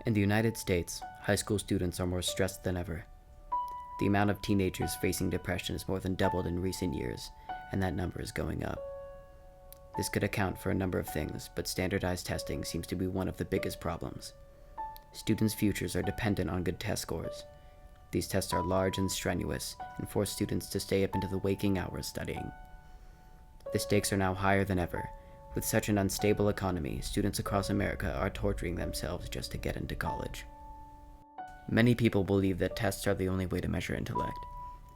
In the United States, high school students are more stressed than ever. The amount of teenagers facing depression has more than doubled in recent years, and that number is going up. This could account for a number of things, but standardized testing seems to be one of the biggest problems. Students' futures are dependent on good test scores. These tests are large and strenuous, and force students to stay up into the waking hours studying. The stakes are now higher than ever. With such an unstable economy, students across America are torturing themselves just to get into college. Many people believe that tests are the only way to measure intellect,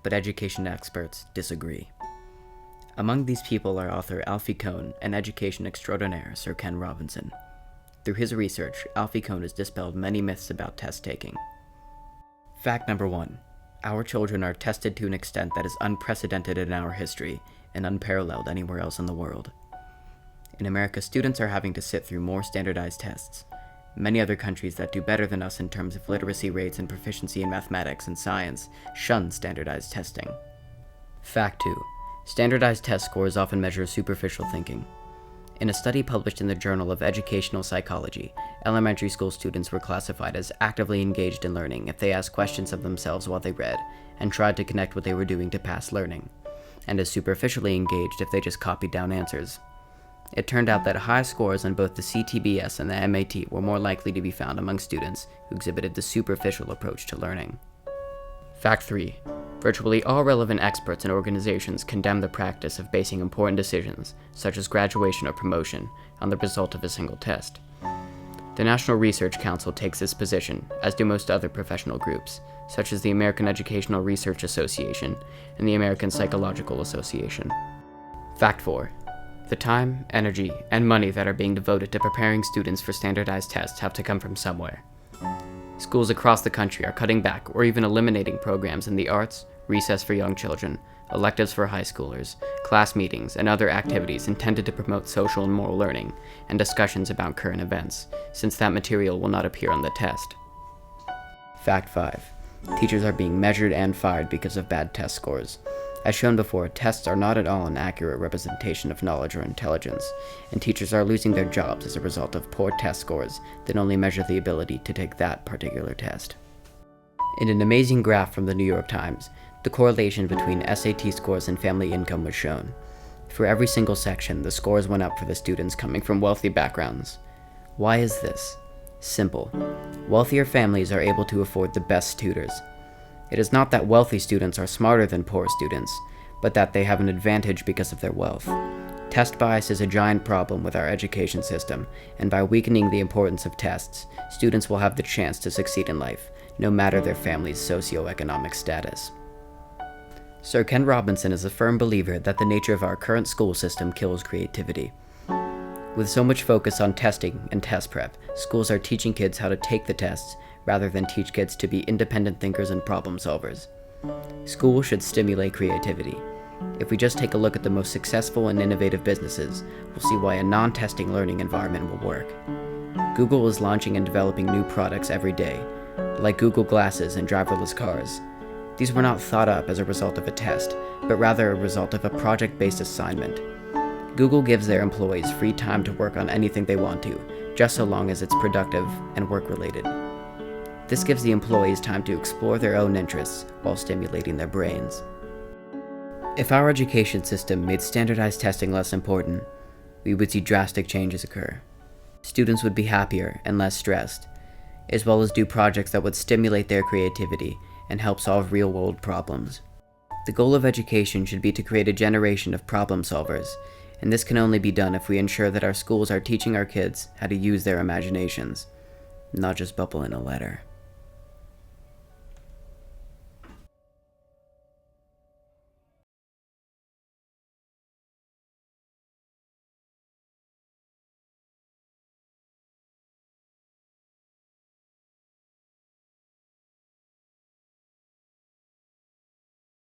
but education experts disagree. Among these people are author Alfie Kohn and education extraordinaire Sir Ken Robinson. Through his research, Alfie Kohn has dispelled many myths about test taking. Fact number 1. Our children are tested to an extent that is unprecedented in our history and unparalleled anywhere else in the world. In America, students are having to sit through more standardized tests. Many other countries that do better than us in terms of literacy rates and proficiency in mathematics and science shun standardized testing. Fact 2. Standardized test scores often measure superficial thinking. In a study published in the Journal of Educational Psychology, elementary school students were classified as actively engaged in learning if they asked questions of themselves while they read and tried to connect what they were doing to past learning, and as superficially engaged if they just copied down answers. It turned out that high scores on both the CTBS and the MAT were more likely to be found among students who exhibited the superficial approach to learning. Fact 3. Virtually all relevant experts and organizations condemn the practice of basing important decisions, such as graduation or promotion, on the result of a single test. The National Research Council takes this position, as do most other professional groups, such as the American Educational Research Association and the American Psychological Association. Fact 4. The time, energy, and money that are being devoted to preparing students for standardized tests have to come from somewhere. Schools across the country are cutting back or even eliminating programs in the arts, recess for young children, electives for high schoolers, class meetings, and other activities intended to promote social and moral learning, and discussions about current events, since that material will not appear on the test. Fact 5. Teachers are being measured and fired because of bad test scores. As shown before, tests are not at all an accurate representation of knowledge or intelligence, and teachers are losing their jobs as a result of poor test scores that only measure the ability to take that particular test. In an amazing graph from the New York Times, the correlation between SAT scores and family income was shown. For every single section, the scores went up for the students coming from wealthy backgrounds. Why is this? Simple. Wealthier families are able to afford the best tutors. It is not that wealthy students are smarter than poor students, but that they have an advantage because of their wealth. Test bias is a giant problem with our education system, and by weakening the importance of tests, students will have the chance to succeed in life, no matter their family's socioeconomic status. Sir Ken Robinson is a firm believer that the nature of our current school system kills creativity. With so much focus on testing and test prep, schools are teaching kids how to take the tests rather than teach kids to be independent thinkers and problem solvers. School should stimulate creativity. If we just take a look at the most successful and innovative businesses, we'll see why a non-testing learning environment will work. Google is launching and developing new products every day, like Google Glasses and driverless cars. These were not thought up as a result of a test, but rather a result of a project-based assignment. Google gives their employees free time to work on anything they want to, just so long as it's productive and work-related. This gives the employees time to explore their own interests while stimulating their brains. If our education system made standardized testing less important, we would see drastic changes occur. Students would be happier and less stressed, as well as do projects that would stimulate their creativity and help solve real-world problems. The goal of education should be to create a generation of problem solvers, and this can only be done if we ensure that our schools are teaching our kids how to use their imaginations, not just bubble in a letter.